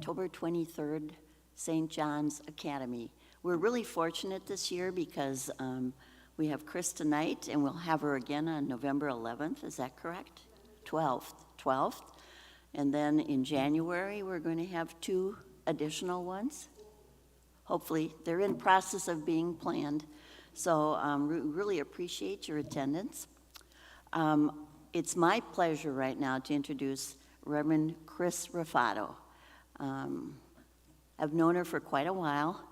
October 23rd, St. John's Academy. We're really fortunate this year because we have Chris tonight, and we'll have her again on November 11th. Is that correct? 12th. And then in January, we're going to have 2 additional ones. Hopefully, they're in process of being planned. So we really appreciate your attendance. It's my pleasure right now to introduce Reverend Kristine Ruffatto. I've known her for quite a while.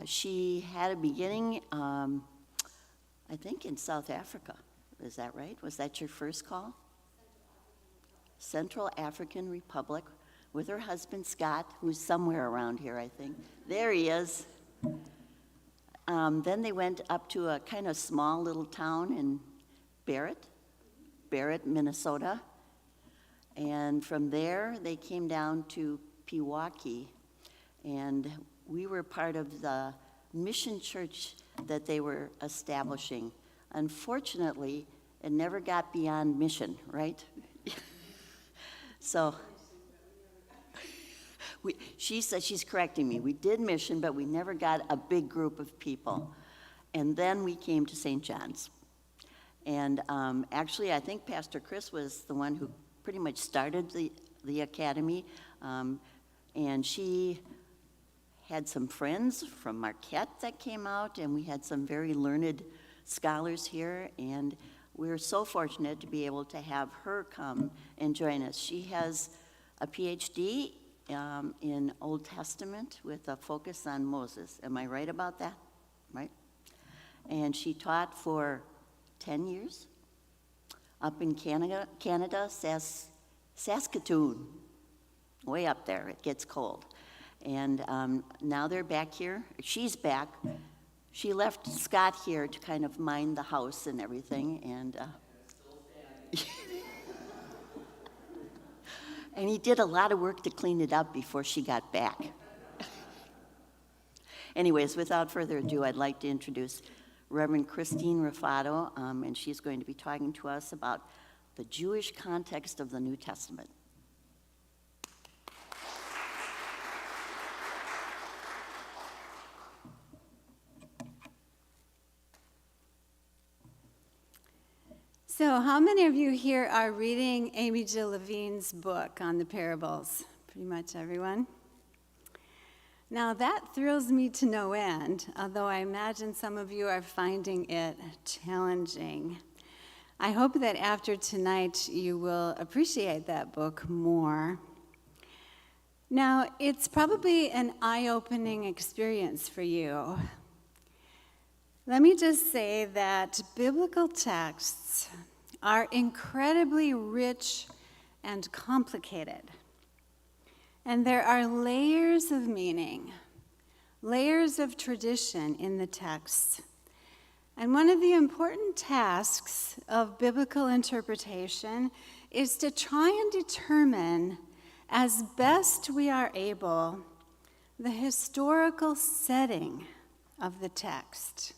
She had a beginning, I think, in South Africa. Is that right? Was that your first call? Central African Republic, with her husband Scott, who's somewhere around here, I think. There he is. Then they went up to a kind of small little town in Barrett, Minnesota. And from there, they came down to Pewaukee. And we were part of the mission church that they were establishing. Unfortunately, it never got beyond mission, right? So she said, she's correcting me, we did mission, but we never got a big group of people. And then we came to St. John's. And actually, I think Pastor Chris was the one who pretty much started the academy. And she had some friends from Marquette that came out, and we had some very learned scholars here. And we're so fortunate to be able to have her come and join us. She has a PhD in Old Testament with a focus on Moses. Am I right about that? Right? And she taught for 10 years up in Canada, Saskatoon, way up there. It gets cold. And now they're back here. She's back. She left Scott here to kind of mind the house and everything. And and he did a lot of work to clean it up before she got back. Anyways, without further ado, I'd like to introduce Reverend Kristine Ruffatto, and she's going to be talking to us about the Jewish context of the New Testament. So how many of you here are reading Amy Jill Levine's book on the parables? Pretty much everyone. Now that thrills me to no end, although I imagine some of you are finding it challenging. I hope that after tonight you will appreciate that book more. Now, it's probably an eye-opening experience for you. Let me just say that biblical texts are incredibly rich and complicated. And there are layers of meaning, layers of tradition in the text. And one of the important tasks of biblical interpretation is to try and determine, as best we are able, the historical setting of the text,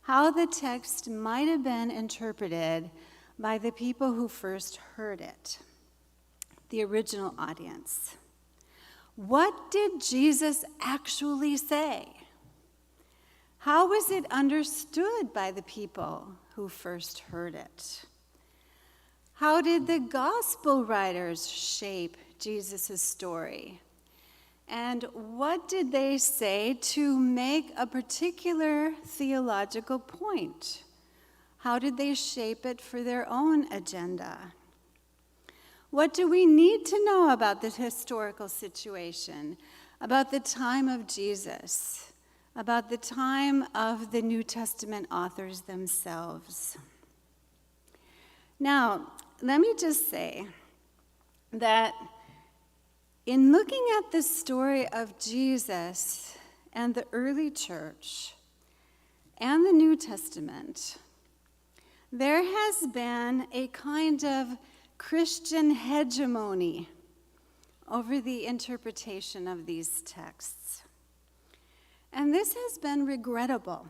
how the text might have been interpreted by the people who first heard it, the original audience. What did Jesus actually say? How was it understood by the people who first heard it? How did the gospel writers shape Jesus' story? And what did they say to make a particular theological point? How did they shape it for their own agenda? What do we need to know about the historical situation, about the time of Jesus, about the time of the New Testament authors themselves? Now, let me just say that in looking at the story of Jesus and the early church and the New Testament, there has been a kind of Christian hegemony over the interpretation of these texts. And this has been regrettable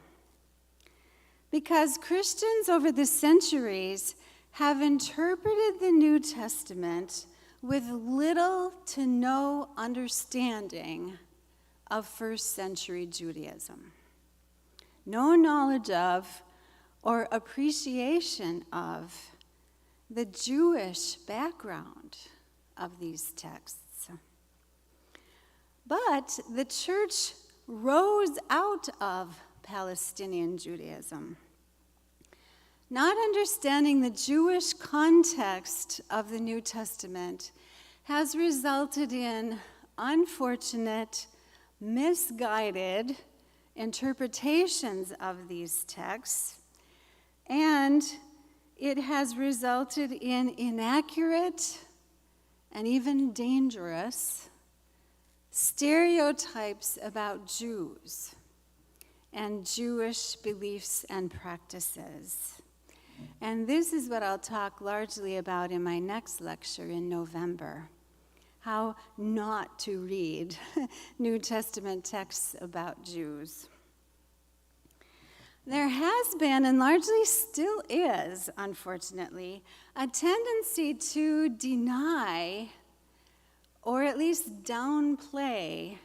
because Christians over the centuries have interpreted the New Testament with little to no understanding of first century Judaism. No knowledge of or appreciation of the Jewish background of these texts. But the church rose out of Palestinian Judaism. Not understanding the Jewish context of the New Testament has resulted in unfortunate, misguided interpretations of these texts, and it has resulted in inaccurate and even dangerous stereotypes about Jews and Jewish beliefs and practices. And this is what I'll talk largely about in my next lecture in November: how not to read New Testament texts about Jews. There has been, and largely still is, unfortunately, a tendency to deny or at least downplay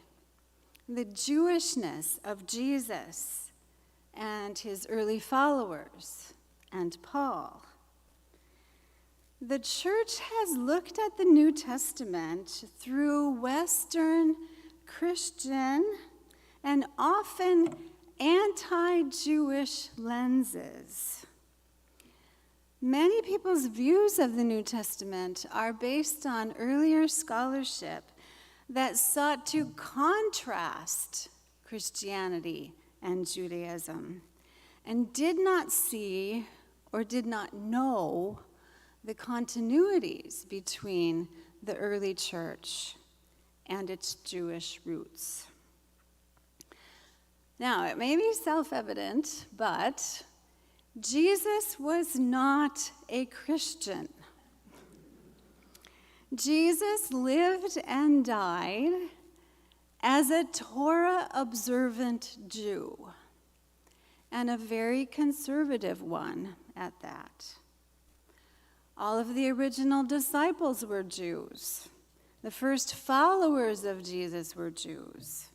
the Jewishness of Jesus and his early followers and Paul. The church has looked at the New Testament through Western, Christian, and often anti-Jewish lenses. Many people's views of the New Testament are based on earlier scholarship that sought to contrast Christianity and Judaism and did not see or did not know the continuities between the early church and its Jewish roots. Now, it may be self-evident, but Jesus was not a Christian. Jesus lived and died as a Torah-observant Jew, and a very conservative one at that. All of the original disciples were Jews. The first followers of Jesus were Jews.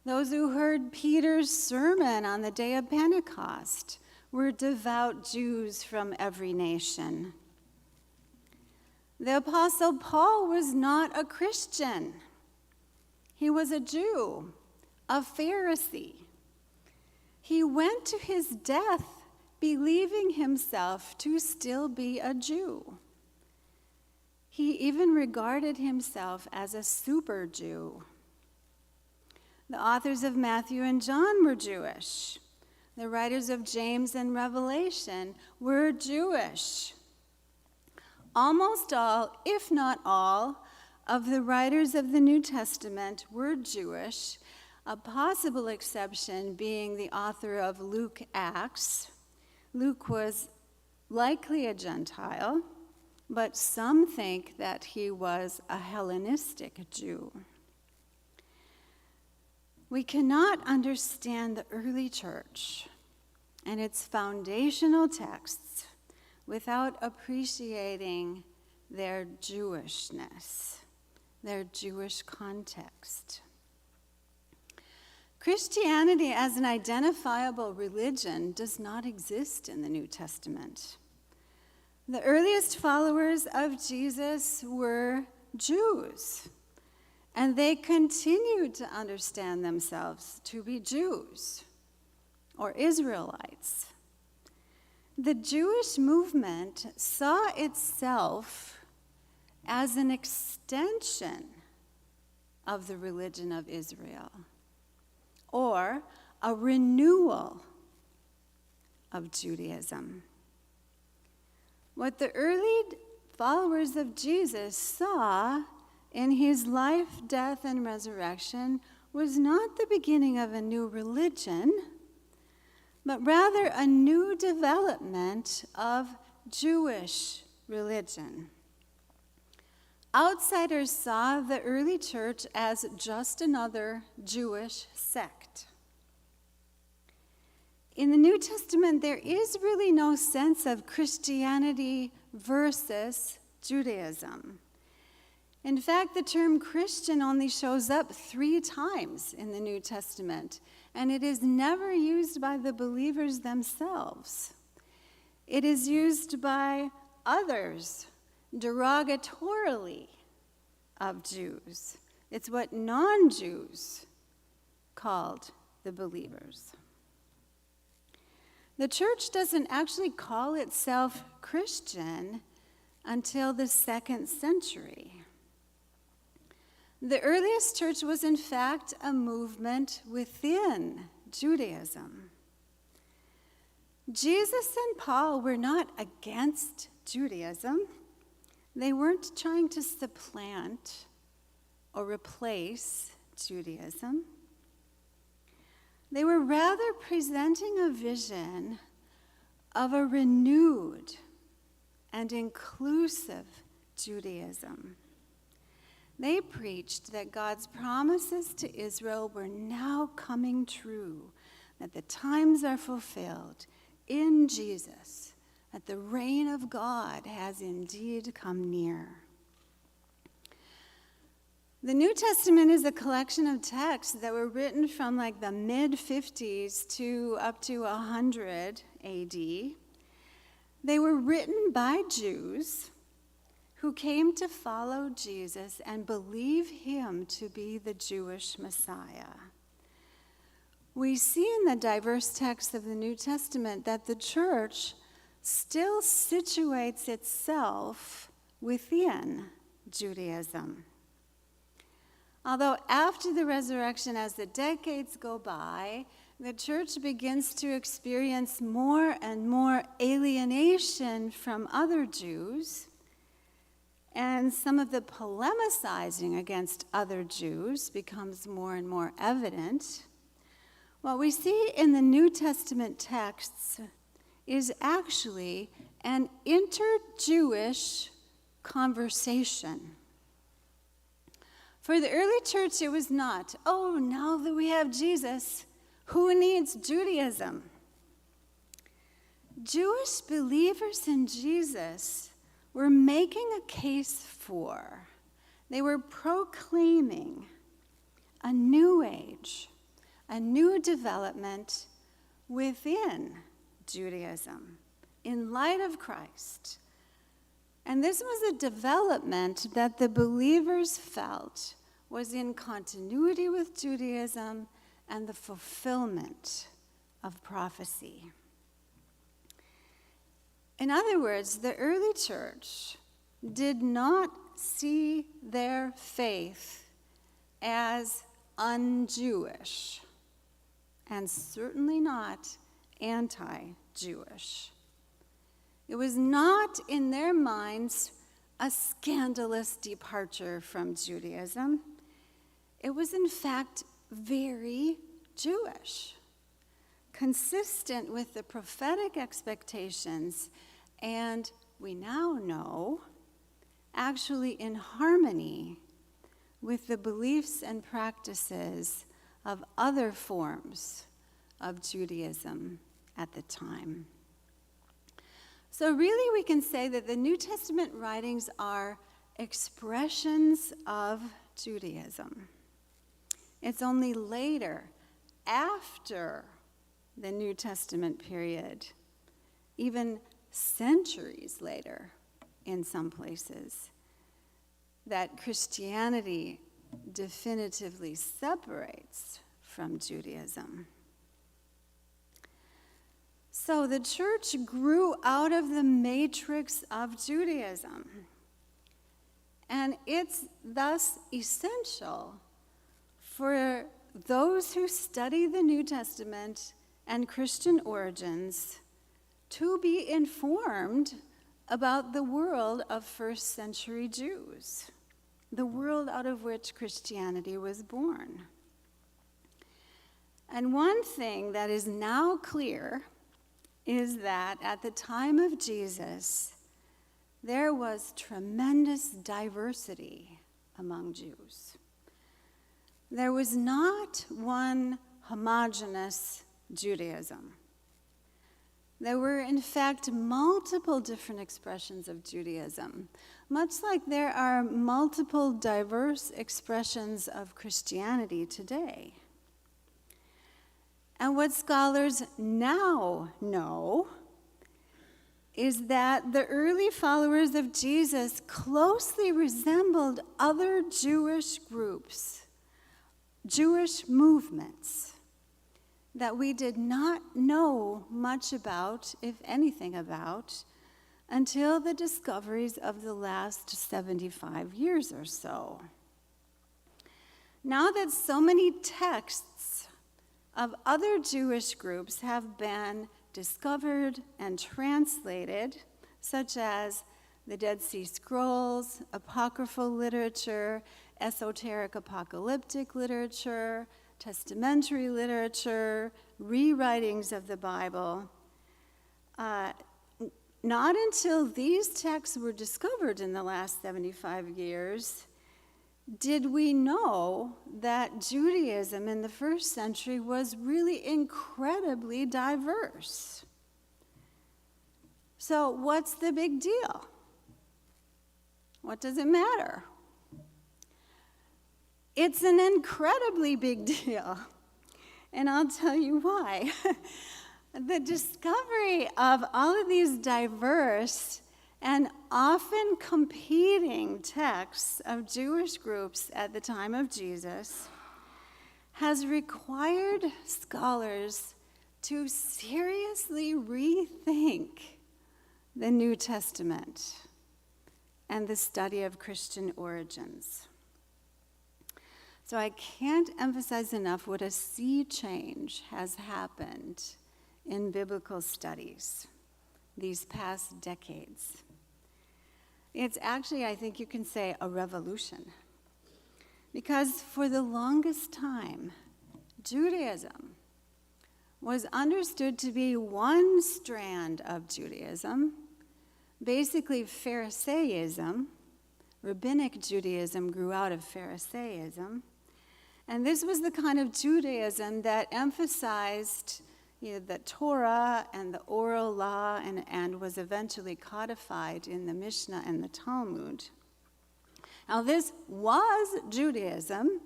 Those who heard Peter's sermon on the day of Pentecost were devout Jews from every nation. The Apostle Paul was not a Christian. He was a Jew, a Pharisee. He went to his death believing himself to still be a Jew. He even regarded himself as a super Jew. The authors of Matthew and John were Jewish. The writers of James and Revelation were Jewish. Almost all, if not all, of the writers of the New Testament were Jewish, a possible exception being the author of Luke Acts. Luke was likely a Gentile, but some think that he was a Hellenistic Jew. We cannot understand the early church and its foundational texts without appreciating their Jewishness, their Jewish context. Christianity as an identifiable religion does not exist in the New Testament. The earliest followers of Jesus were Jews, and they continued to understand themselves to be Jews or Israelites. The Jewish movement saw itself as an extension of the religion of Israel, or a renewal of Judaism. What the early followers of Jesus saw in his life, death, and resurrection was not the beginning of a new religion, but rather a new development of Jewish religion. Outsiders saw the early church as just another Jewish sect. In the New Testament, there is really no sense of Christianity versus Judaism. In fact, the term Christian only shows up 3 times in the New Testament, and it is never used by the believers themselves. It is used by others derogatorily of Jews. It's what non-Jews called the believers. The church doesn't actually call itself Christian until the 2nd century. The earliest church was, in fact, a movement within Judaism. Jesus and Paul were not against Judaism. They weren't trying to supplant or replace Judaism. They were rather presenting a vision of a renewed and inclusive Judaism. They preached that God's promises to Israel were now coming true, that the times are fulfilled in Jesus, that the reign of God has indeed come near. The New Testament is a collection of texts that were written from like the mid-50s to up to 100 AD. They were written by Jews who came to follow Jesus and believe him to be the Jewish Messiah. We see in the diverse texts of the New Testament that the church still situates itself within Judaism. Although after the resurrection, as the decades go by, the church begins to experience more and more alienation from other Jews, and some of the polemicizing against other Jews becomes more and more evident. What we see in the New Testament texts is actually an inter-Jewish conversation. For the early church, it was not, oh, now that we have Jesus, who needs Judaism? Jewish believers in Jesus were making a case for, they were proclaiming a new age, a new development within Judaism in light of Christ. And this was a development that the believers felt was in continuity with Judaism and the fulfillment of prophecy. In other words, the early church did not see their faith as un-Jewish, and certainly not anti-Jewish. It was not in their minds a scandalous departure from Judaism. It was, in fact, very Jewish, consistent with the prophetic expectations, and we now know, actually in harmony with the beliefs and practices of other forms of Judaism at the time. So really we can say that the New Testament writings are expressions of Judaism. It's only later, after the New Testament period, even centuries later in some places, that Christianity definitively separates from Judaism. So the church grew out of the matrix of Judaism, and it's thus essential for those who study the New Testament and Christian origins to be informed about the world of first century Jews, the world out of which Christianity was born. And one thing that is now clear is that at the time of Jesus, there was tremendous diversity among Jews. There was not one homogeneous Judaism. There were, in fact, multiple different expressions of Judaism, much like there are multiple diverse expressions of Christianity today. And what scholars now know is that the early followers of Jesus closely resembled other Jewish groups, Jewish movements, that we did not know much about, if anything about, until the discoveries of the last 75 years or so. Now that so many texts of other Jewish groups have been discovered and translated, such as the Dead Sea Scrolls, apocryphal literature, esoteric apocalyptic literature, testamentary literature, rewritings of the Bible, not until these texts were discovered in the last 75 years did we know that Judaism in the first century was really incredibly diverse. So what's the big deal? What does it matter? It's an incredibly big deal, and I'll tell you why. The discovery of all of these diverse and often competing texts of Jewish groups at the time of Jesus has required scholars to seriously rethink the New Testament and the study of Christian origins. So I can't emphasize enough what a sea change has happened in biblical studies these past decades. It's actually, I think you can say, a revolution. Because for the longest time, Judaism was understood to be one strand of Judaism, basically Pharisaism. Rabbinic Judaism grew out of Pharisaism. And this was the kind of Judaism that emphasized the Torah and the oral law and was eventually codified in the Mishnah and the Talmud. Now, this was Judaism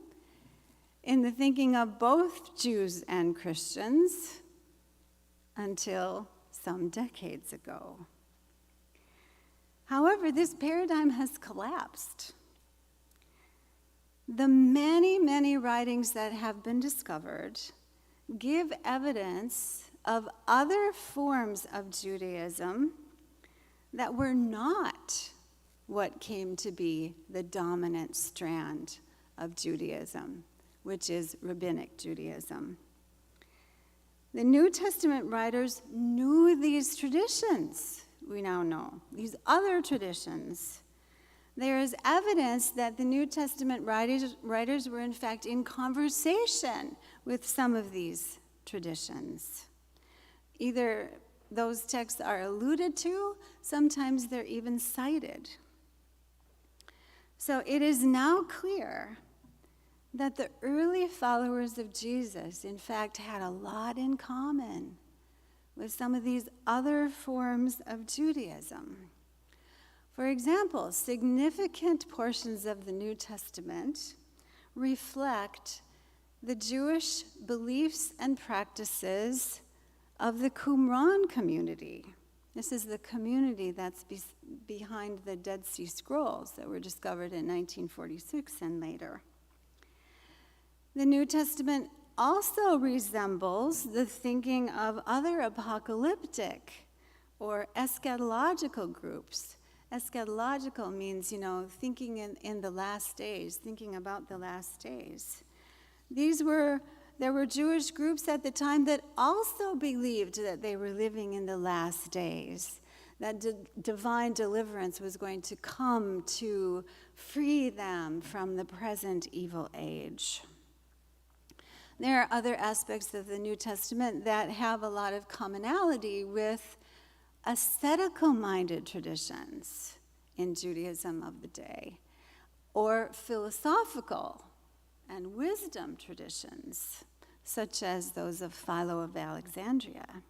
in the thinking of both Jews and Christians until some decades ago. However, this paradigm has collapsed. The many, many writings that have been discovered give evidence of other forms of Judaism that were not what came to be the dominant strand of Judaism, which is Rabbinic Judaism. The New Testament writers knew these traditions, we now know, these other traditions. There is evidence that the New Testament writers were in fact in conversation with some of these traditions. Either those texts are alluded to, sometimes they're even cited. So it is now clear that the early followers of Jesus, in fact, had a lot in common with some of these other forms of Judaism. For example, significant portions of the New Testament reflect the Jewish beliefs and practices of the Qumran community. This is the community that's behind the Dead Sea Scrolls that were discovered in 1946 and later. The New Testament also resembles the thinking of other apocalyptic or eschatological groups. Eschatological means, thinking in the last days, thinking about the last days. There were Jewish groups at the time that also believed that they were living in the last days, that divine deliverance was going to come to free them from the present evil age. There are other aspects of the New Testament that have a lot of commonality with ascetical-minded traditions in Judaism of the day, or philosophical and wisdom traditions, such as those of Philo of Alexandria.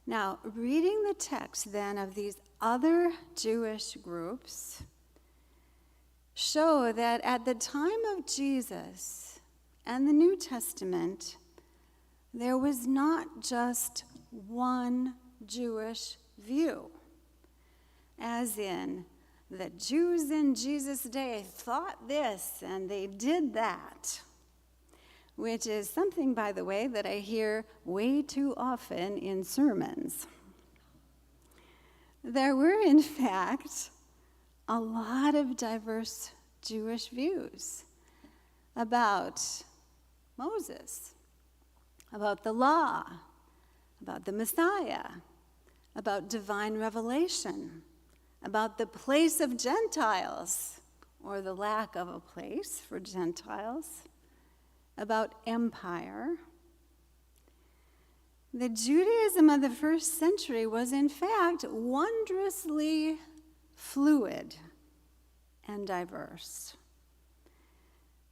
Now, reading the text then of these other Jewish groups show that at the time of Jesus and the New Testament, there was not just one Jewish view, as in the Jews in Jesus' day thought this and they did that, which is something, by the way, that I hear way too often in sermons. There were, in fact, a lot of diverse Jewish views about Moses, about the law, about the Messiah, about divine revelation, about the place of Gentiles, or the lack of a place for Gentiles, about empire. The Judaism of the first century was, in fact, wondrously fluid and diverse.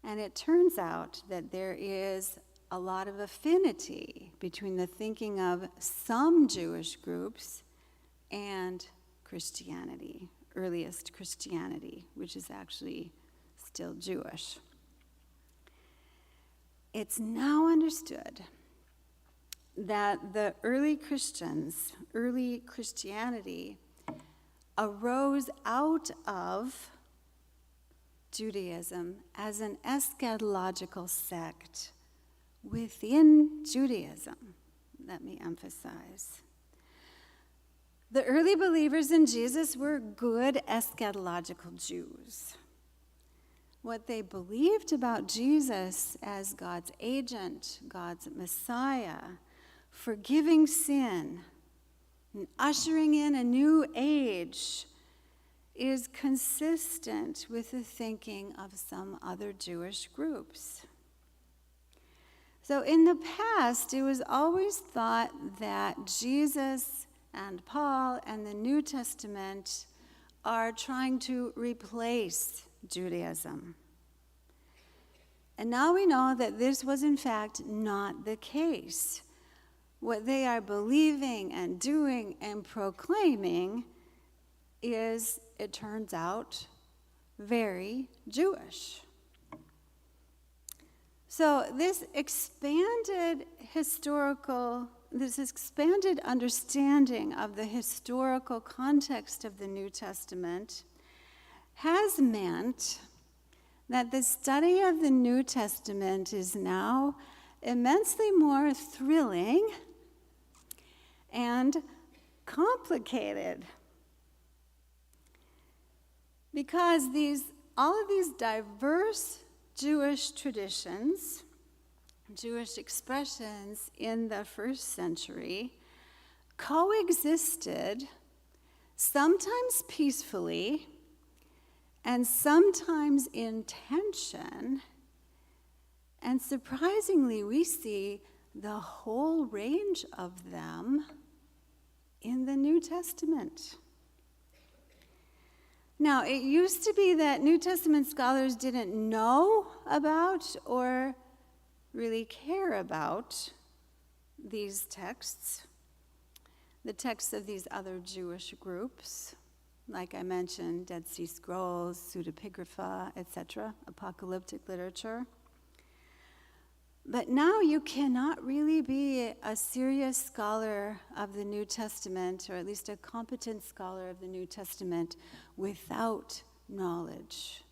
And it turns out that there is a lot of affinity between the thinking of some Jewish groups and Christianity, earliest Christianity, which is actually still Jewish. It's now understood that the early Christians, early Christianity, arose out of Judaism as an eschatological sect within Judaism, let me emphasize. The early believers in Jesus were good eschatological Jews. What they believed about Jesus as God's agent, God's Messiah, forgiving sin, and ushering in a new age is consistent with the thinking of some other Jewish groups. So in the past, it was always thought that Jesus and Paul and the New Testament are trying to replace Judaism. And now we know that this was in fact not the case. What they are believing and doing and proclaiming is, it turns out, very Jewish. So this expanded understanding of the historical context of the New Testament has meant that the study of the New Testament is now immensely more thrilling and complicated, because all of these diverse Jewish traditions, Jewish expressions in the first century coexisted, sometimes peacefully and sometimes in tension. And surprisingly, we see the whole range of them in the New Testament. Now, it used to be that New Testament scholars didn't know about or really care about these texts, the texts of these other Jewish groups, like I mentioned, Dead Sea Scrolls, pseudepigrapha, etc., apocalyptic literature. But now you cannot really be a serious scholar of the New Testament, or at least a competent scholar of the New Testament, without knowledge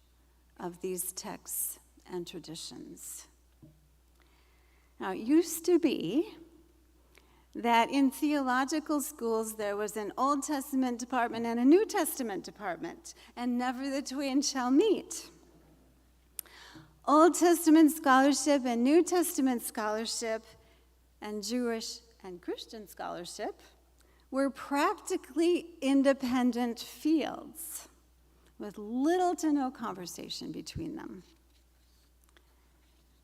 of these texts and traditions. Now, it used to be that in theological schools there was an Old Testament department and a New Testament department, and never the twain shall meet. Old Testament scholarship and New Testament scholarship and Jewish and Christian scholarship were practically independent fields with little to no conversation between them.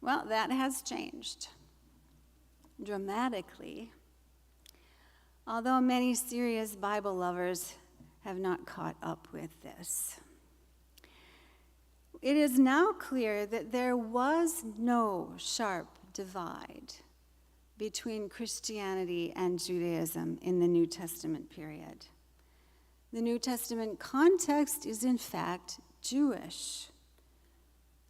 Well, that has changed dramatically, although many serious Bible lovers have not caught up with this. It is now clear that there was no sharp divide between Christianity and Judaism in the New Testament period. The New Testament context is, in fact, Jewish.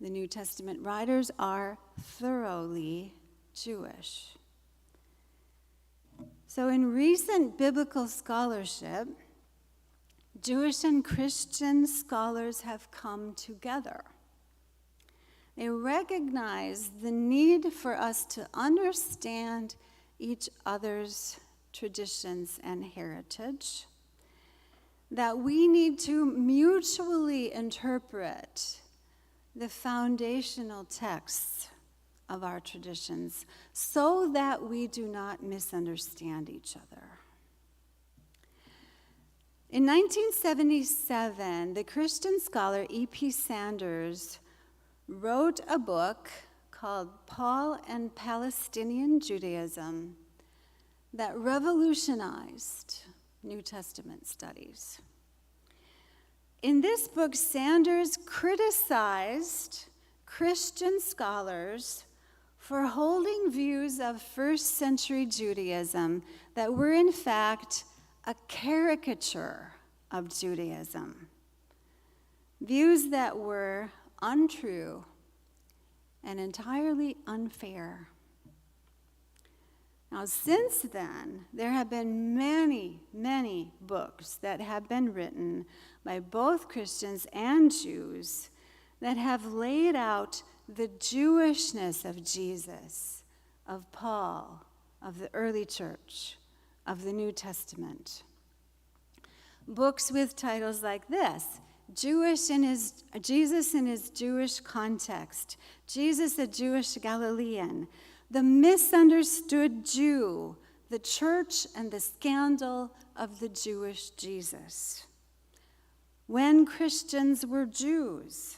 The New Testament writers are thoroughly Jewish. So in recent biblical scholarship, Jewish and Christian scholars have come together. They recognize the need for us to understand each other's traditions and heritage, that we need to mutually interpret the foundational texts of our traditions so that we do not misunderstand each other. In 1977, the Christian scholar E.P. Sanders wrote a book called Paul and Palestinian Judaism that revolutionized New Testament studies. In this book, Sanders criticized Christian scholars for holding views of first-century Judaism that were, in fact, a caricature of Judaism, views that were untrue and entirely unfair. Now, since then, there have been many, many books that have been written by both Christians and Jews that have laid out the Jewishness of Jesus, of Paul, of the early church, of the New Testament. Books with titles like this: Jesus in his Jewish context, Jesus a Jewish Galilean, The Misunderstood Jew, The Church and the Scandal of the Jewish Jesus, When Christians Were Jews,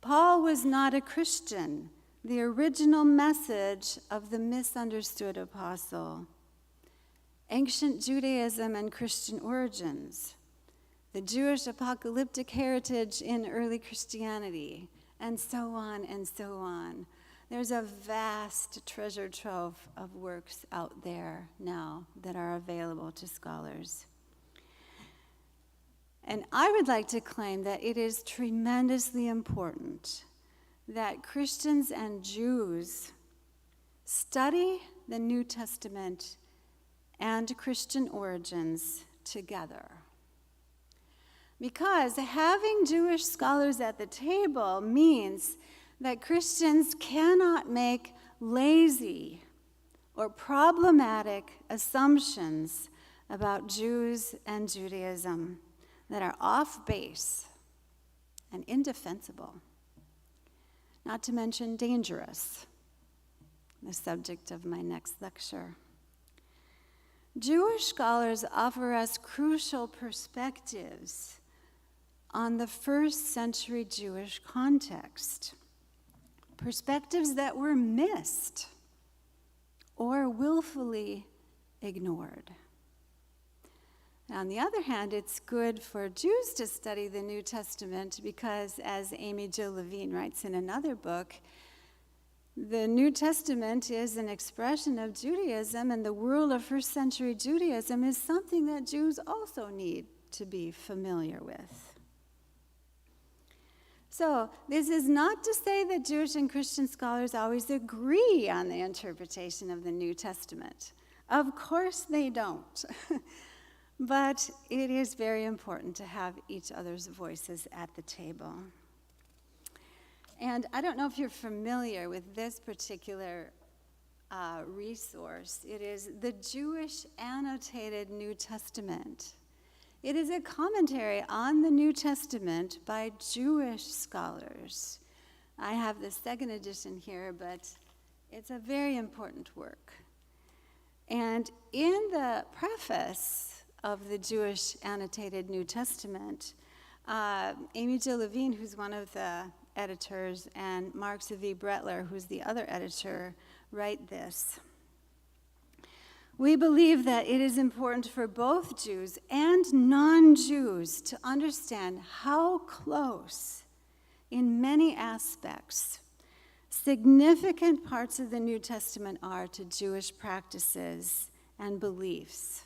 Paul Was Not a Christian, The Original Message of the Misunderstood Apostle, Ancient Judaism and Christian Origins, The Jewish Apocalyptic Heritage in Early Christianity, and so on and so on. There's a vast treasure trove of works out there now that are available to scholars. And I would like to claim that it is tremendously important that Christians and Jews study the New Testament and Christian origins together. Because having Jewish scholars at the table means that Christians cannot make lazy or problematic assumptions about Jews and Judaism that are off base and indefensible, not to mention dangerous, the subject of my next lecture. Jewish scholars offer us crucial perspectives on the first century Jewish context, perspectives that were missed or willfully ignored. On the other hand, it's good for Jews to study the New Testament because, as Amy Jo Levine writes in another book, the New Testament is an expression of Judaism, and the world of first century Judaism is something that Jews also need to be familiar with. So, this is not to say that Jewish and Christian scholars always agree on the interpretation of the New Testament. Of course they don't. But it is very important to have each other's voices at the table. And I don't know if you're familiar with this particular resource. It is the Jewish Annotated New Testament. It is a commentary on the New Testament by Jewish scholars. I have the second edition here, but it's a very important work. And in the preface of the Jewish Annotated New Testament, Amy Jo Levine, who's one of the editors, and Mark Zavi Bretler, who's the other editor, write this: "We believe that it is important for both Jews and non-Jews to understand how close, in many aspects, significant parts of the New Testament are to Jewish practices and beliefs,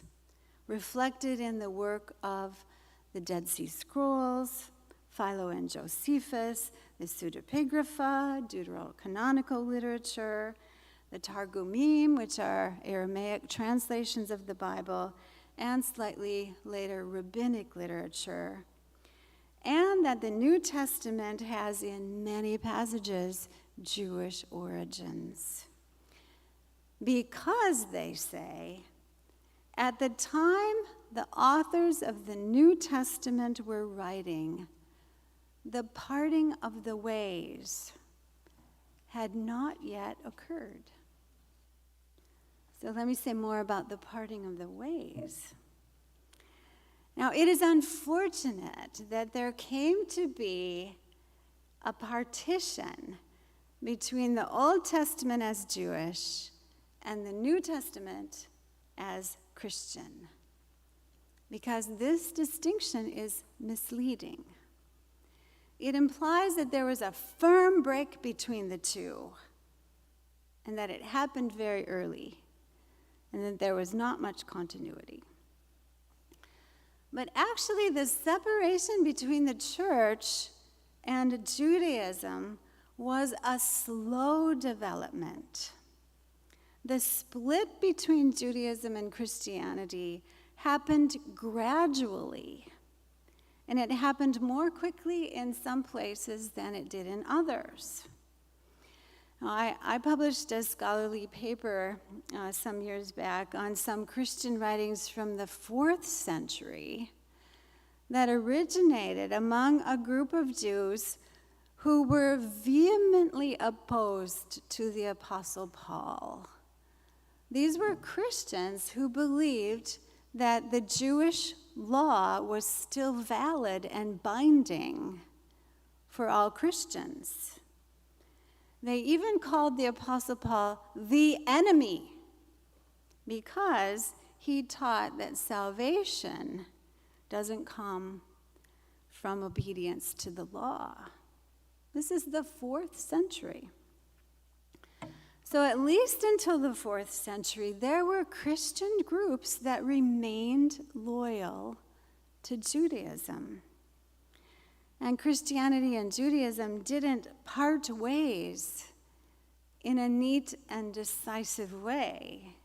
reflected in the work of the Dead Sea Scrolls, Philo and Josephus, the Pseudepigrapha, deuterocanonical literature, the Targumim, which are Aramaic translations of the Bible, and slightly later rabbinic literature, and that the New Testament has in many passages Jewish origins. Because, they say, at the time the authors of the New Testament were writing, the parting of the ways had not yet occurred. So let me say more about the parting of the ways. Now, it is unfortunate that there came to be a partition between the Old Testament as Jewish and the New Testament as Christian, because this distinction is misleading. It implies that there was a firm break between the two, and that it happened very early, and that there was not much continuity. But actually, the separation between the church and Judaism was a slow development. The split between Judaism and Christianity happened gradually, and it happened more quickly in some places than it did in others. Now, I published a scholarly paper some years back on some Christian writings from the 4th century that originated among a group of Jews who were vehemently opposed to the Apostle Paul. These were Christians who believed that the Jewish law was still valid and binding for all Christians. They even called the Apostle Paul the enemy because he taught that salvation doesn't come from obedience to the law. This is the 4th century. So at least until the 4th century, there were Christian groups that remained loyal to Judaism. And Christianity and Judaism didn't part ways in a neat and decisive way,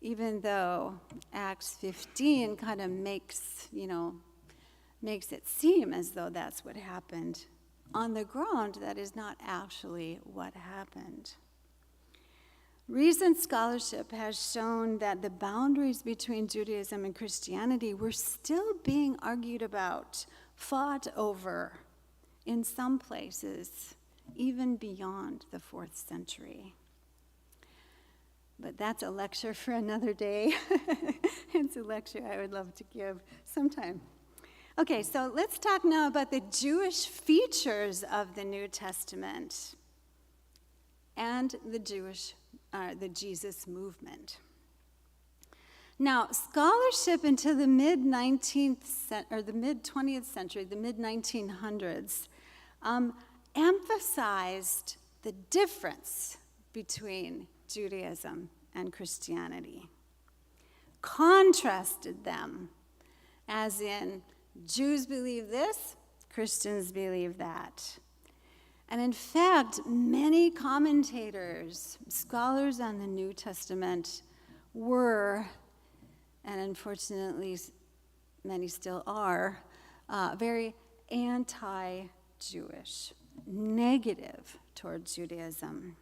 even though Acts 15 kind of makes it seem as though that's what happened. On the ground, that is not actually what happened. Recent scholarship has shown that the boundaries between Judaism and Christianity were still being argued about, fought over in some places, even beyond the 4th century. But that's a lecture for another day. It's a lecture I would love to give sometime. Okay, so let's talk now about the Jewish features of the New Testament and the Jesus movement. Now, scholarship into the mid-19th or the mid-20th century, the mid-1900s, emphasized the difference between Judaism and Christianity, contrasted them, as in Jews believe this, Christians believe that. And in fact, many commentators, scholars on the New Testament were, and unfortunately many still are, very anti-Jewish, negative toward Judaism.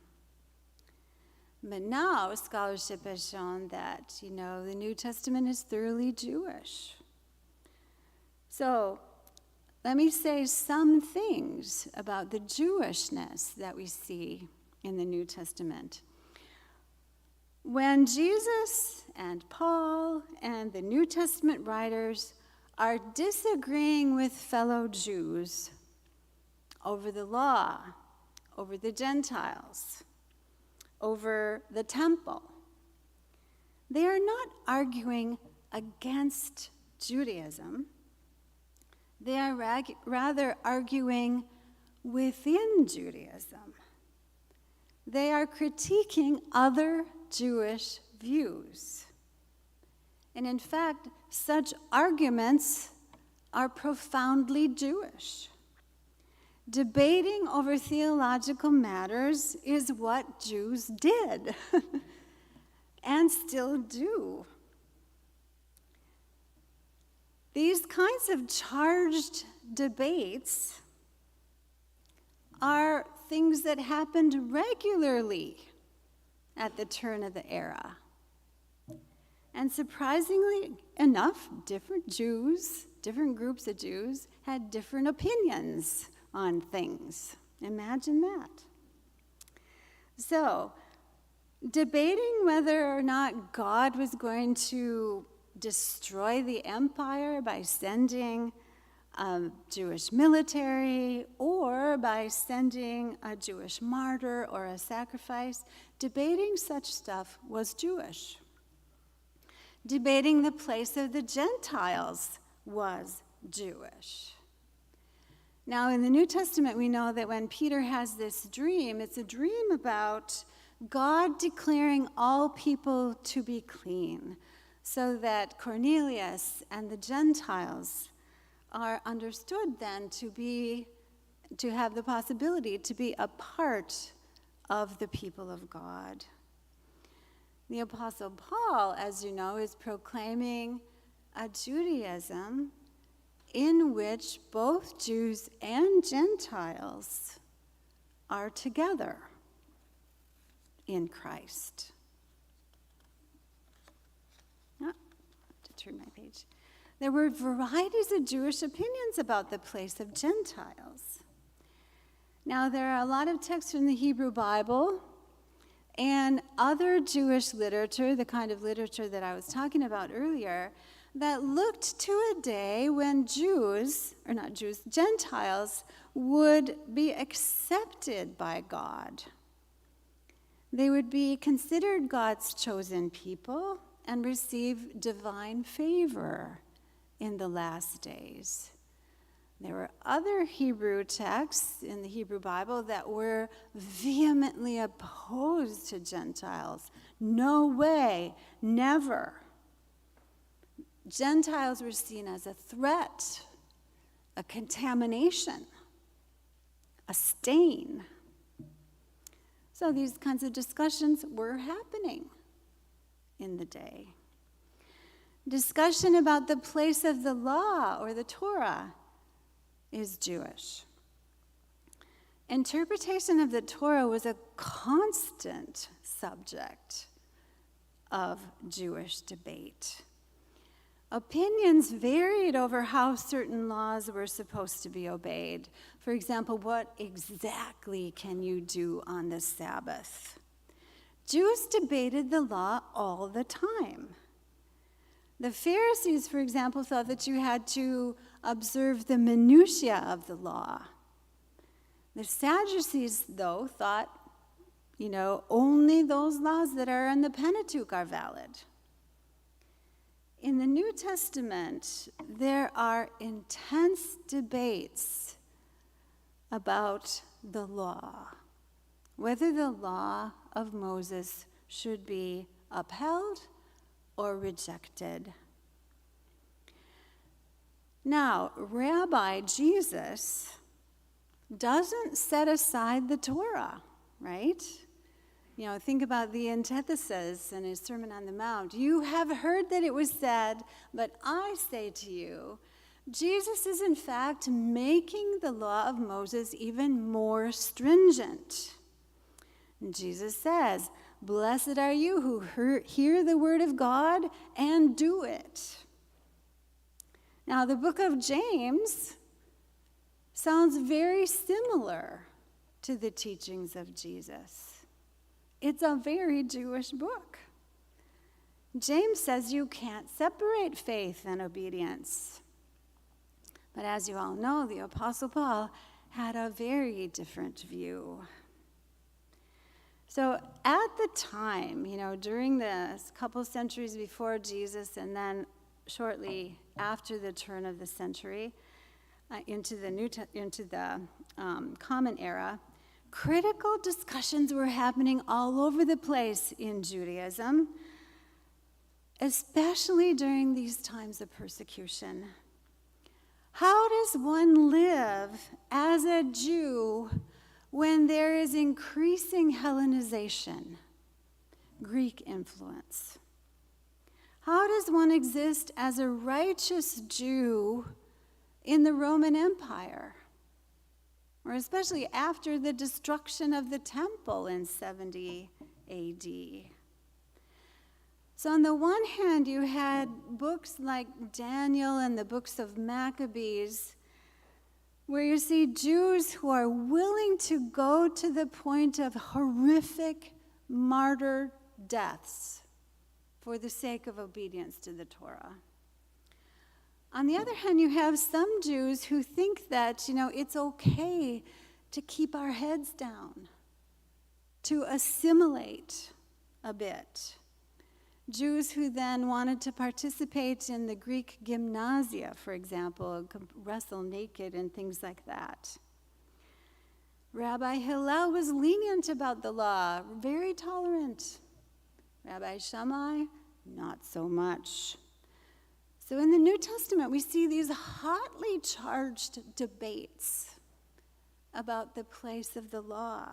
But now scholarship has shown that, the New Testament is thoroughly Jewish. So let me say some things about the Jewishness that we see in the New Testament. When Jesus and Paul and the New Testament writers are disagreeing with fellow Jews over the law, over the Gentiles, over the temple, they are not arguing against Judaism. They are rather arguing within Judaism They are critiquing other Jewish views. And in fact, such arguments are profoundly Jewish. Debating over theological matters is what Jews did and still do. These kinds of charged debates are things that happened regularly at the turn of the era. And surprisingly enough, different Jews, different groups of Jews, had different opinions on things. Imagine that. So, debating whether or not God was going to destroy the empire by sending a Jewish military or by sending a Jewish martyr or a sacrifice, debating such stuff was Jewish. Debating the place of the Gentiles was Jewish. Now, in the New Testament, we know that when Peter has this dream, it's a dream about God declaring all people to be clean, so that Cornelius and the Gentiles are understood then to have the possibility to be a part of the people of God. The Apostle Paul, as you know, is proclaiming a Judaism in which both Jews and Gentiles are together in Christ. Turn my page. There were varieties of Jewish opinions about the place of Gentiles. Now, there are a lot of texts in the Hebrew Bible and other Jewish literature, the kind of literature that I was talking about earlier, that looked to a day when Gentiles would be accepted by God. They would be considered God's chosen people and receive divine favor in the last days. There were other Hebrew texts in the Hebrew Bible that were vehemently opposed to Gentiles. No way, never. Gentiles were seen as a threat, a contamination, a stain. So these kinds of discussions were happening in the day. Discussion about the place of the law or the Torah is Jewish. Interpretation of the Torah was a constant subject of Jewish debate. Opinions varied over how certain laws were supposed to be obeyed. For example, what exactly can you do on the Sabbath? Jews debated the law all the time. The Pharisees, for example, thought that you had to observe the minutiae of the law. The Sadducees, though, thought, only those laws that are in the Pentateuch are valid. In the New Testament, there are intense debates about the law, whether the law of Moses should be upheld or rejected. Now, Rabbi Jesus doesn't set aside the Torah, right? Think about the antithesis in his Sermon on the Mount. You have heard that it was said, but I say to you, Jesus is in fact making the law of Moses even more stringent. And Jesus says, "Blessed are you who hear the word of God and do it." Now, the book of James sounds very similar to the teachings of Jesus. It's a very Jewish book. James says you can't separate faith and obedience. But as you all know, the Apostle Paul had a very different view. So at the time, during the couple centuries before Jesus and then shortly after the turn of the century into the Common Era, critical discussions were happening all over the place in Judaism, especially during these times of persecution. How does one live as a Jew when there is increasing Hellenization, Greek influence? How does one exist as a righteous Jew in the Roman Empire, or especially after the destruction of the temple in 70 AD? So on the one hand, you had books like Daniel and the books of Maccabees, where you see Jews who are willing to go to the point of horrific martyr deaths for the sake of obedience to the Torah. On the other hand, you have some Jews who think that, it's okay to keep our heads down, to assimilate a bit. Jews who then wanted to participate in the Greek gymnasia, for example, wrestle naked and things like that. Rabbi Hillel was lenient about the law, very tolerant. Rabbi Shammai, not so much. So in the New Testament, we see these hotly charged debates about the place of the law,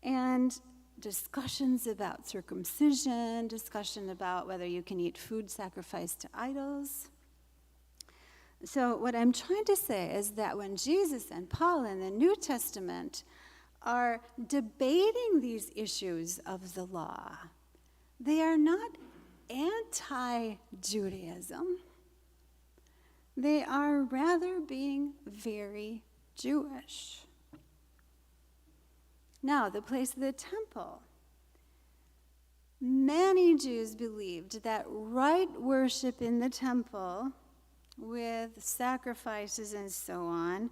and discussions about circumcision, discussion about whether you can eat food sacrificed to idols. So what I'm trying to say is that when Jesus and Paul in the New Testament are debating these issues of the law, they are not anti-Judaism. They are rather being very Jewish. Now, the place of the temple. Many Jews believed that right worship in the temple, with sacrifices and so on,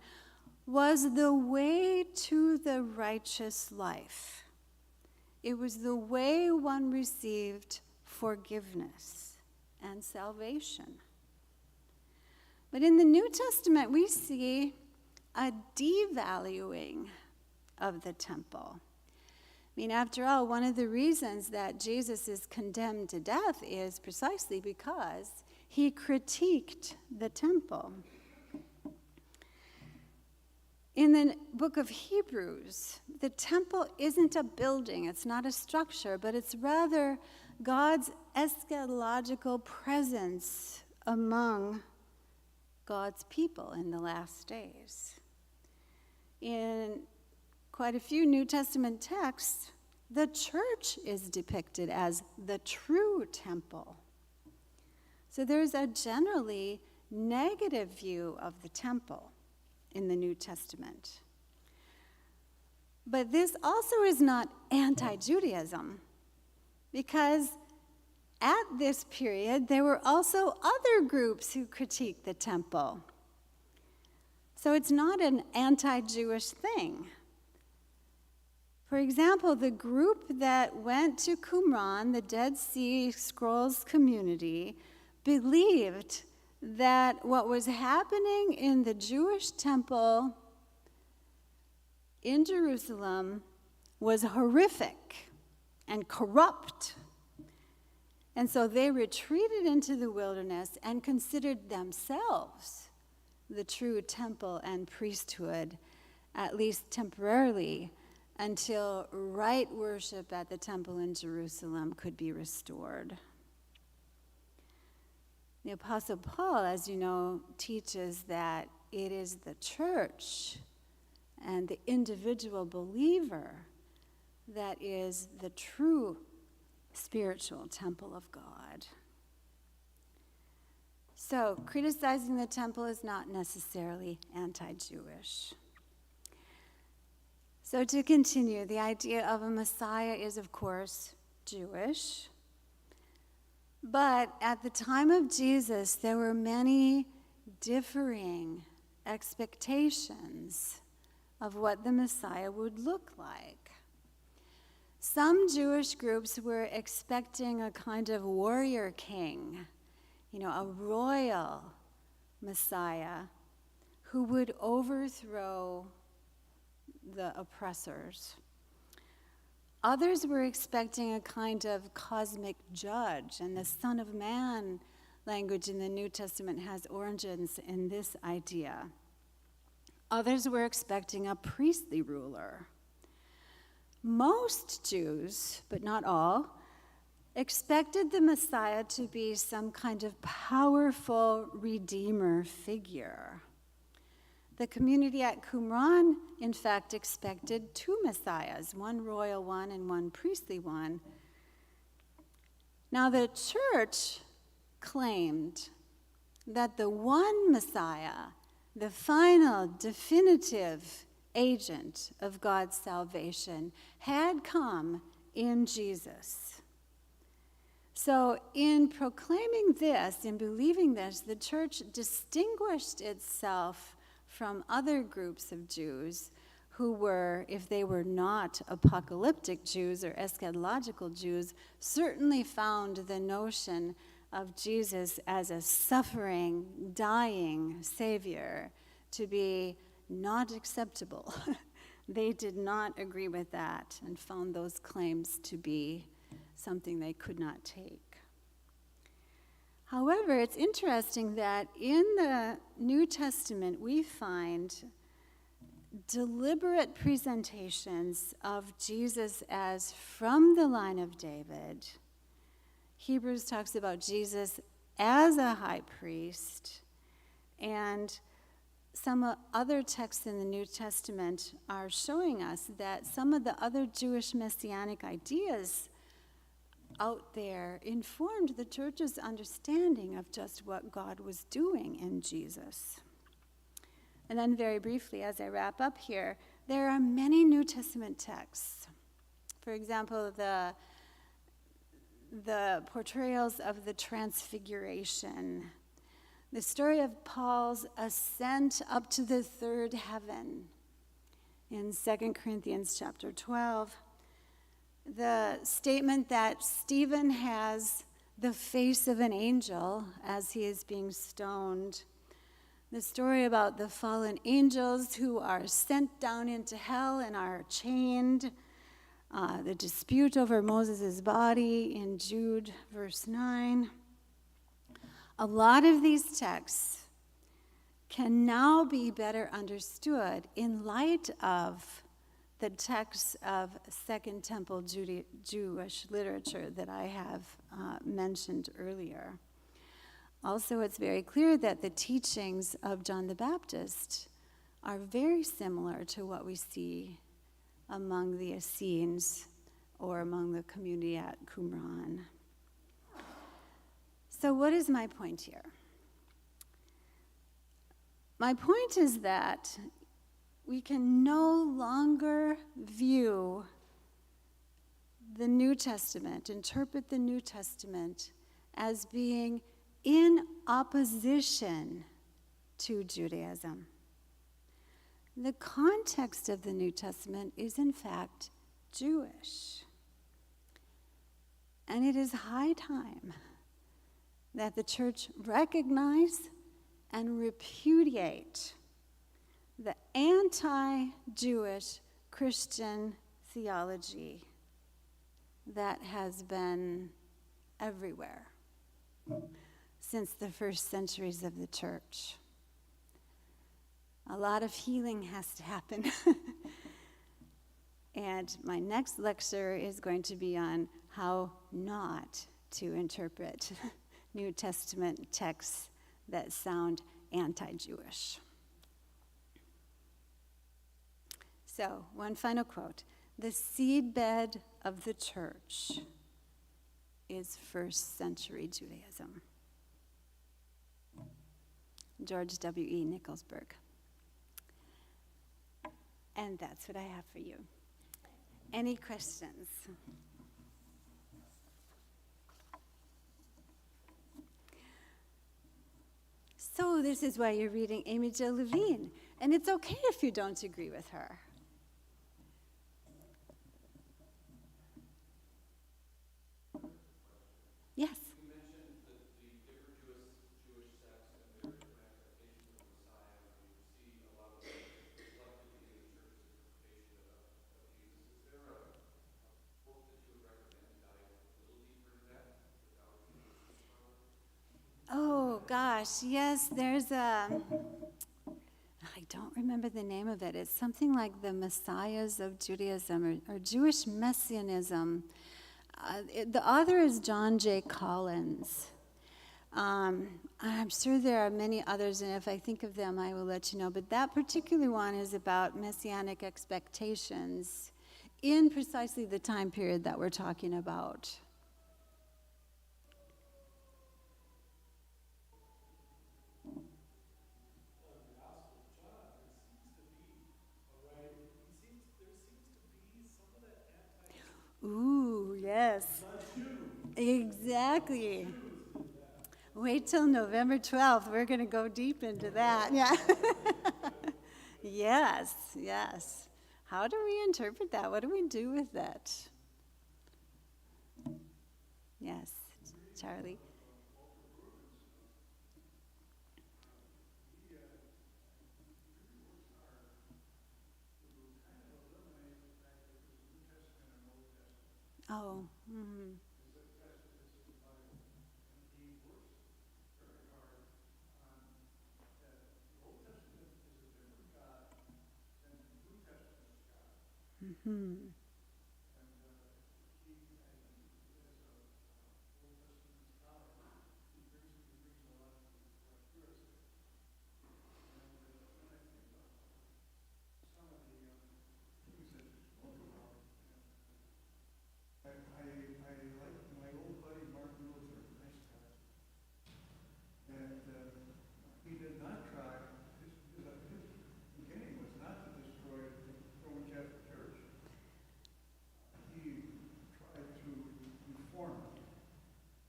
was the way to the righteous life. It was the way one received forgiveness and salvation. But in the New Testament, we see a devaluing of the temple. After all, one of the reasons that Jesus is condemned to death is precisely because he critiqued the temple. In the book of Hebrews, the temple isn't a building, it's not a structure, but it's rather God's eschatological presence among God's people in the last days. In quite a few New Testament texts, the church is depicted as the true temple. So there's a generally negative view of the temple in the New Testament. But this also is not anti-Judaism, because at this period, there were also other groups who critiqued the temple. So it's not an anti-Jewish thing. For example, the group that went to Qumran, the Dead Sea Scrolls community, believed that what was happening in the Jewish temple in Jerusalem was horrific and corrupt. And so they retreated into the wilderness and considered themselves the true temple and priesthood, at least temporarily, until right worship at the temple in Jerusalem could be restored. The Apostle Paul, as you know, teaches that it is the church and the individual believer that is the true spiritual temple of God. So, criticizing the temple is not necessarily anti-Jewish. So to continue, the idea of a Messiah is, of course, Jewish. But at the time of Jesus, there were many differing expectations of what the Messiah would look like. Some Jewish groups were expecting a kind of warrior king, a royal Messiah who would overthrow the oppressors. Others were expecting a kind of cosmic judge, and the Son of Man language in the New Testament has origins in this idea. Others were expecting a priestly ruler. Most Jews, but not all, expected the Messiah to be some kind of powerful redeemer figure. The community at Qumran, in fact, expected two messiahs, one royal one and one priestly one. Now, the church claimed that the one Messiah, the final, definitive agent of God's salvation, had come in Jesus. So in proclaiming this, in believing this, the church distinguished itself from other groups of Jews who were, if they were not apocalyptic Jews or eschatological Jews, certainly found the notion of Jesus as a suffering, dying Savior to be not acceptable. They did not agree with that and found those claims to be something they could not take. However, it's interesting that in the New Testament we find deliberate presentations of Jesus as from the line of David. Hebrews talks about Jesus as a high priest, and some other texts in the New Testament are showing us that some of the other Jewish messianic ideas out there informed the church's understanding of just what God was doing in Jesus. And then very briefly, as I wrap up here, there are many New Testament texts. For example, the portrayals of the Transfiguration, the story of Paul's ascent up to the third heaven in 2 Corinthians chapter 12, the statement that Stephen has the face of an angel as he is being stoned, the story about the fallen angels who are sent down into hell and are chained, the dispute over Moses' body in Jude verse 9. A lot of these texts can now be better understood in light of the texts of Second Temple Jewish literature that I have mentioned earlier. Also, it's very clear that the teachings of John the Baptist are very similar to what we see among the Essenes or among the community at Qumran. So what is my point here? My point is that we can no longer view the New Testament, interpret the New Testament as being in opposition to Judaism. The context of the New Testament is, in fact, Jewish. And it is high time that the church recognize and repudiate the anti-Jewish Christian theology that has been everywhere since the first centuries of the church. A lot of healing has to happen. And my next lecture is going to be on how not to interpret New Testament texts that sound anti-Jewish. So, one final quote. The seedbed of the church is first century Judaism. George W.E. Nicholsburg. And that's what I have for you. Any questions? So this is why you're reading Amy Jill Levine. And it's okay if you don't agree with her. Yes. You mentioned that the different Jewish sects and their different expectations of the Messiah, and you see a lot of that reflected in the church's interpretation gosh, yes, there's I don't remember the name of it. It's something like the Messiahs of Judaism or Jewish Messianism. The author is John J. Collins. I'm sure there are many others, and if I think of them, I will let you know. But that particular one is about messianic expectations in precisely the time period that we're talking about. Ooh, yes. Exactly. Wait till November 12th. We're going to go deep into that. Yeah. Yes, yes. How do we interpret that? What do we do with that? Yes, Charlie. Oh, mm-hmm. Mm-hmm. I like my old buddy Martin Luther, nice guy. And he did not try, his beginning was not to destroy the Roman Catholic Church. He tried to reform it.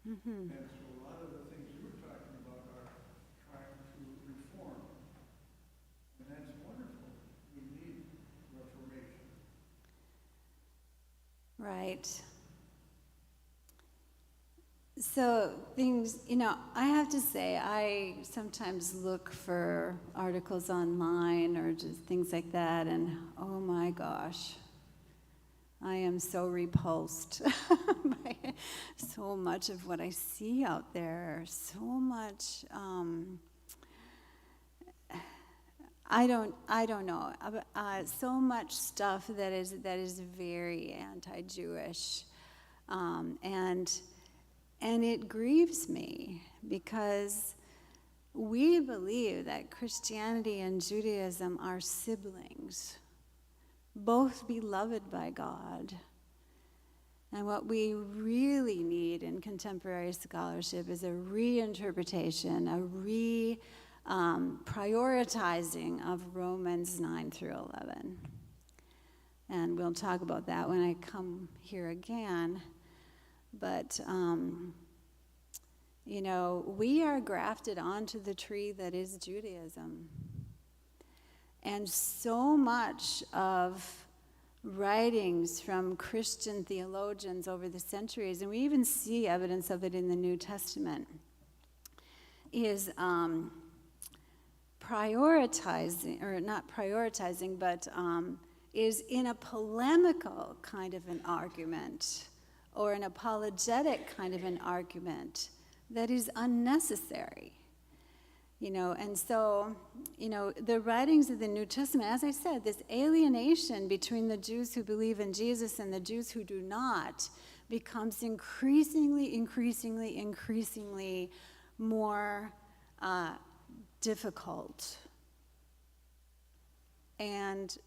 Mm-hmm. And so a lot of the things you were talking about are trying to reform. And that's wonderful. We need reformation. Right. So things, I have to say, I sometimes look for articles online or just things like that, and oh my gosh, I am so repulsed by so much of what I see out there. So much, I don't know. So much stuff that is very anti-Jewish, and it grieves me because we believe that Christianity and Judaism are siblings, both beloved by God. And what we really need in contemporary scholarship is a reinterpretation, a prioritizing of Romans 9 through 11. And we'll talk about that when I come here again. But, we are grafted onto the tree that is Judaism. And so much of writings from Christian theologians over the centuries, and we even see evidence of it in the New Testament, is is in a polemical kind of an argument or an apologetic kind of an argument that is unnecessary. And so, the writings of the New Testament, as I said, this alienation between the Jews who believe in Jesus and the Jews who do not becomes increasingly more difficult. And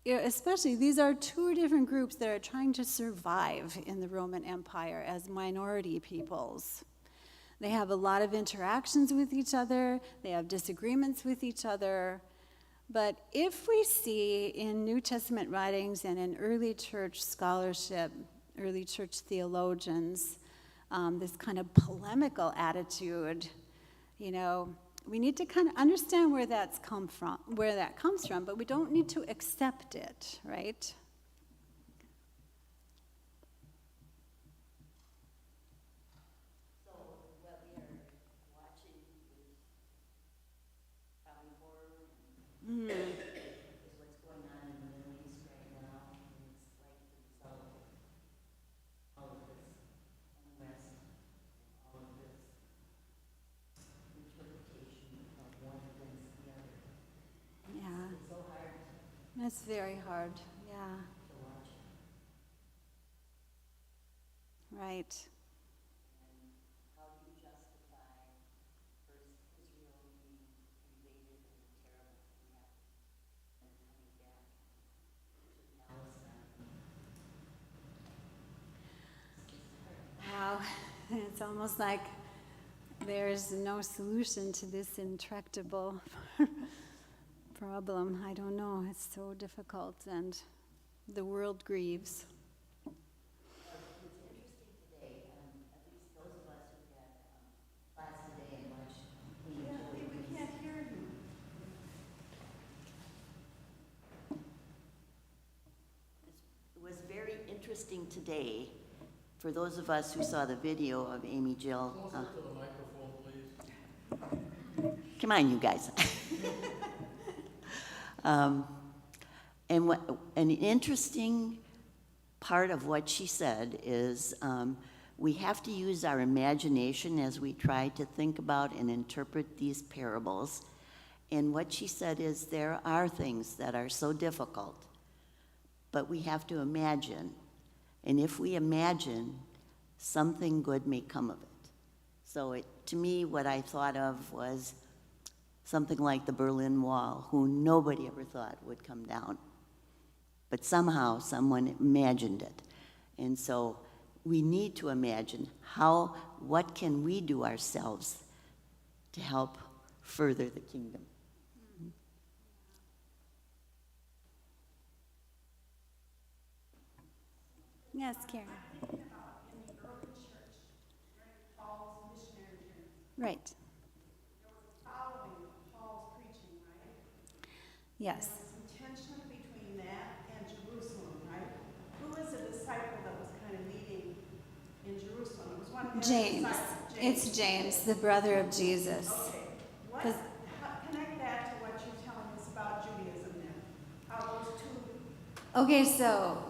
especially, these are two different groups that are trying to survive in the Roman Empire as minority peoples. They have a lot of interactions with each other. They have disagreements with each other. But if we see in New Testament writings and in early church scholarship, early church theologians, this kind of polemical attitude, we need to kind of understand where that comes from, but we don't need to accept it, right? So what we are watching is probably horror is what's going on in the Middle East right now, and it's like the result of all of this unrest and all of this, which would That's very hard, yeah. Right. How do you justify first Israel being invaded and the terrible thing happened and coming back to Palestine? Wow. It's almost like there's no solution to this intractable problem. I don't know. It's so difficult, and the world grieves. It's interesting today, at least those of us who had class today and lunch. We can't hear you. It was very interesting today for those of us who saw the video of Amy Jill. Closer to the microphone, please. Come on, you guys. And an interesting part of what she said is we have to use our imagination as we try to think about and interpret these parables. And what she said is there are things that are so difficult, but we have to imagine. And if we imagine, something good may come of it. So to me, what I thought of was something like the Berlin Wall, who nobody ever thought would come down. But somehow someone imagined it. And so we need to imagine what can we do ourselves to help further the kingdom. Yes, Karen. I'm thinking about in the early church, during Paul's missionary journey, Right. there was a following of Paul's preaching, right? Yes. There was some tension between that and Jerusalem, right? Who was the disciple that was kind of leading in Jerusalem? It was one of the James. disciples, It's James, the brother of Jesus. Okay. Connect that to what you're telling us about Judaism then. How those two. Okay, so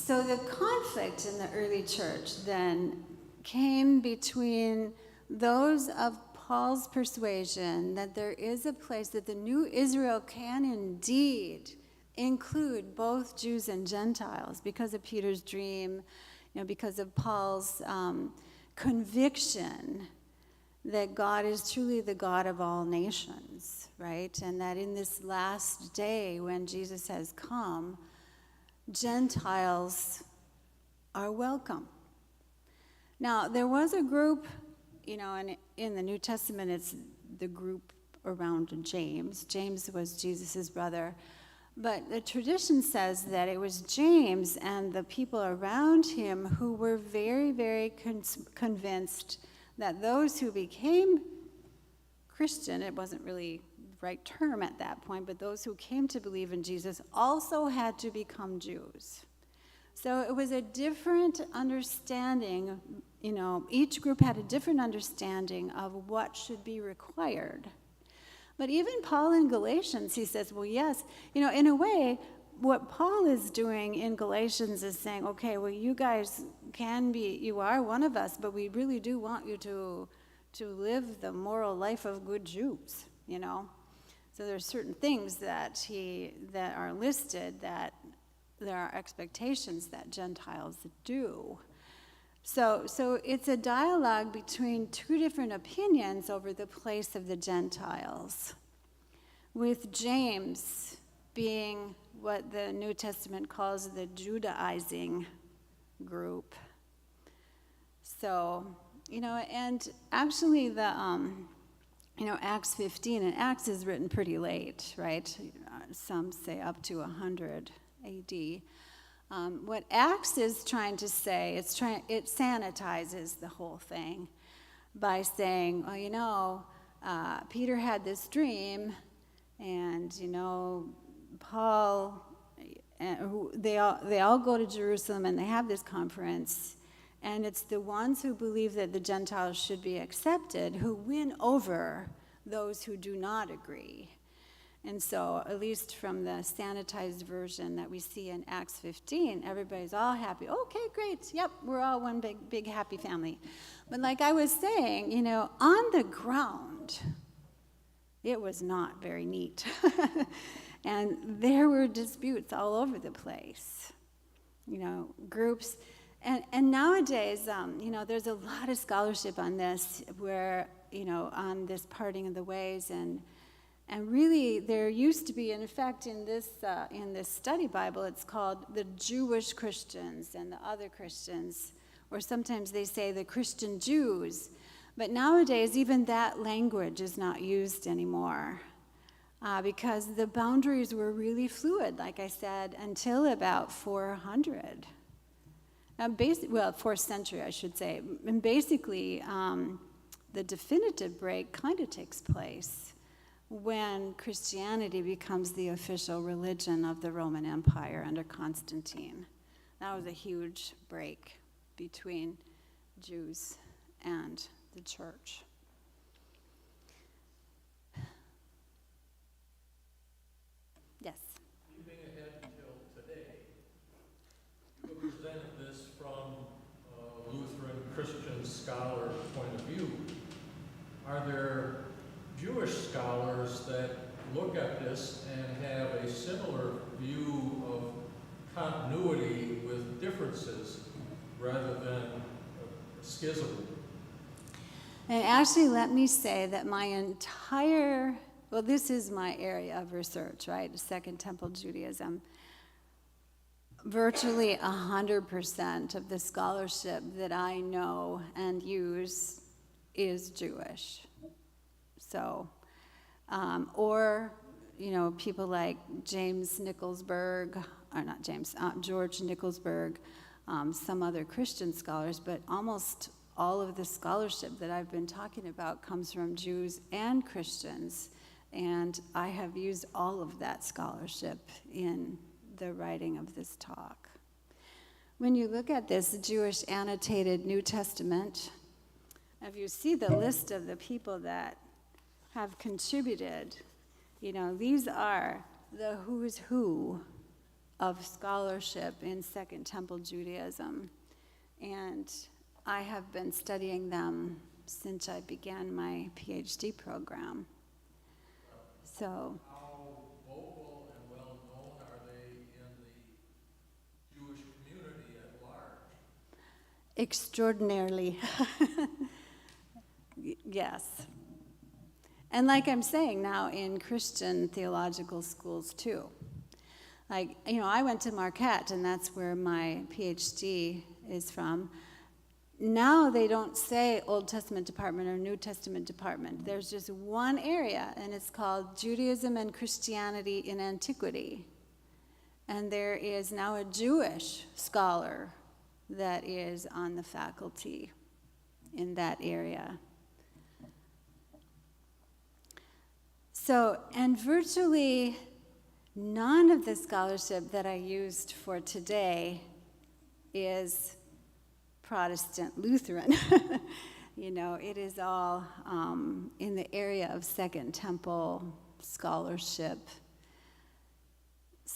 the conflict in the early church then came between those of Paul's persuasion that there is a place that the new Israel can indeed include both Jews and Gentiles because of Peter's dream, because of Paul's conviction that God is truly the God of all nations, right? And that in this last day when Jesus has come, Gentiles are welcome. Now, there was a group, and in the New Testament, it's the group around James. James was Jesus' brother. But the tradition says that it was James and the people around him who were very, very convinced that those who became Christian, it wasn't really right term at that point, but those who came to believe in Jesus also had to become Jews. So it was a different understanding, each group had a different understanding of what should be required. But even Paul in Galatians, he says, well, yes, in a way, what Paul is doing in Galatians is saying, okay, well, you guys you are one of us, but we really do want you to live the moral life of good Jews, So there's certain things that are listed that there are expectations that Gentiles do. So it's a dialogue between two different opinions over the place of the Gentiles, with James being what the New Testament calls the Judaizing group. So, and actually the Acts 15, and Acts is written pretty late, right? Some say up to 100 AD. What Acts is trying to say, it sanitizes the whole thing by saying, Peter had this dream, and, Paul, they all go to Jerusalem, and they have this conference, and it's the ones who believe that the Gentiles should be accepted who win over those who do not agree. And so, at least from the sanitized version that we see in Acts 15, everybody's all happy. Okay, great. Yep, we're all one big happy family. But like I was saying, on the ground, it was not very neat. And there were disputes all over the place, groups. And nowadays, there's a lot of scholarship on this, where, on this parting of the ways. And really, there used to be, in fact, in this study Bible, it's called the Jewish Christians and the other Christians, or sometimes they say the Christian Jews. But nowadays, even that language is not used anymore, because the boundaries were really fluid, like I said, until about 400. 4th century, I should say. And basically, the definitive break kind of takes place when Christianity becomes the official religion of the Roman Empire under Constantine. That was a huge break between Jews and the church. Yes? Leaping ahead until today, you have presented this from a Lutheran Christian scholar point of view. Are there Jewish scholars that look at this and have a similar view of continuity with differences rather than a schism? And actually, let me say that this is my area of research, right? Second Temple Judaism. Virtually 100% of the scholarship that I know and use is Jewish. So, people like George Nicholsburg, some other Christian scholars, but almost all of the scholarship that I've been talking about comes from Jews and Christians, and I have used all of that scholarship in the writing of this talk. When you look at this Jewish annotated New Testament, if you see the list of the people that have contributed, these are the who's who of scholarship in Second Temple Judaism. And I have been studying them since I began my PhD program. So, How vocal and well known are they in the Jewish community at large? extraordinarily. Yes. And like I'm saying now, in Christian theological schools too. Like, I went to Marquette, and that's where my PhD is from. Now they don't say Old Testament department or New Testament department. There's just one area, and it's called Judaism and Christianity in Antiquity. And there is now a Jewish scholar that is on the faculty in that area. So, and virtually none of the scholarship that I used for today is Protestant Lutheran. It is all in the area of Second Temple scholarship.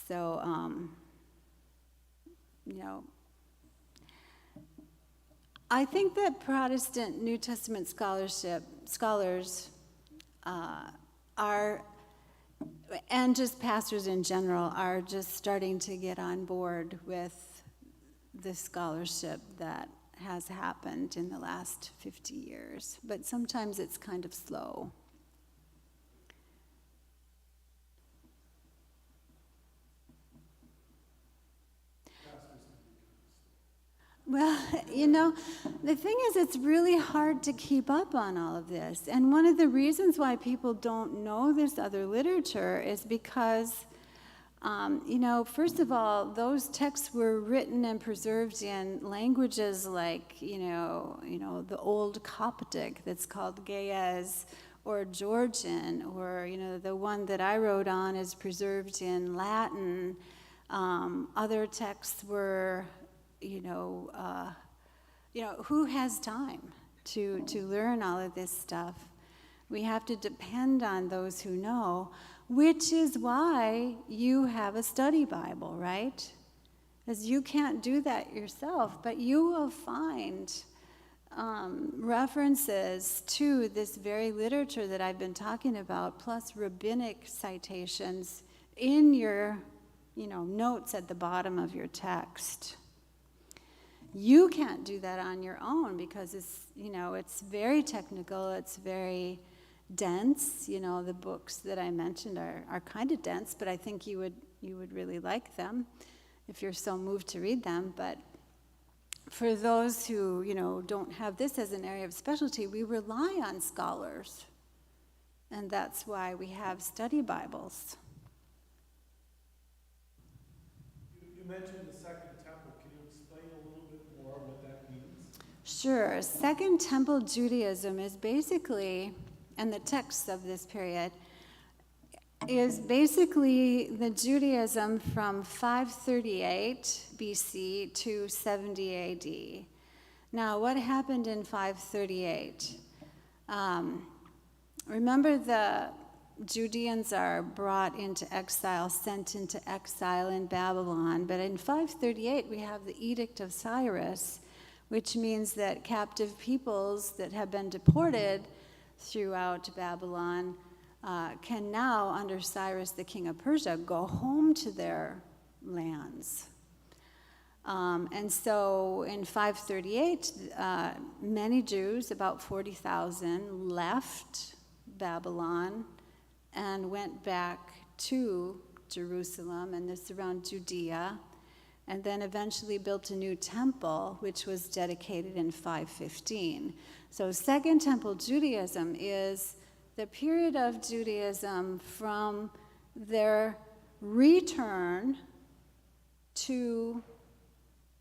So, I think that Protestant New Testament scholars are, and just pastors in general, are just starting to get on board with the scholarship that has happened in the last 50 years. But sometimes it's kind of slow. Well, the thing is, it's really hard to keep up on all of this. And one of the reasons why people don't know this other literature is because, first of all, those texts were written and preserved in languages like, the old Coptic that's called Ge'ez, or Georgian, or, the one that I wrote on is preserved in Latin. Other texts were... who has time to learn all of this stuff? We have to depend on those who know, which is why you have a study Bible, right? Because you can't do that yourself, but you will find references to this very literature that I've been talking about, plus rabbinic citations in your, notes at the bottom of your text. You can't do that on your own because it's very technical, it's very dense. The books that I mentioned are kind of dense, but I think you would really like them if you're so moved to read them. But for those who, don't have this as an area of specialty, we rely on scholars. And that's why we have study Bibles. You mentioned the Second Temple. Can you explain a little bit more what that means? Sure. Second Temple Judaism is basically, and the texts of this period, is basically the Judaism from 538 BC to 70 AD. Now, what happened in 538? Remember, the Judeans are brought into exile, sent into exile in Babylon. But in 538, we have the Edict of Cyrus, which means that captive peoples that have been deported throughout Babylon can now, under Cyrus, the king of Persia, go home to their lands. And so in 538, many Jews, about 40,000, left Babylon and went back to Jerusalem, and this around Judea, and then eventually built a new temple, which was dedicated in 515. So Second Temple Judaism is the period of Judaism from their return to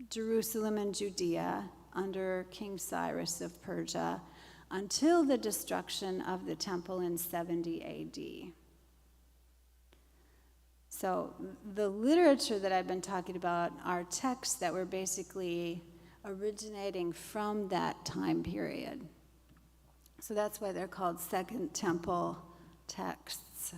Jerusalem and Judea under King Cyrus of Persia until the destruction of the temple in 70 AD. So the literature that I've been talking about are texts that were basically originating from that time period. So that's why they're called Second Temple texts.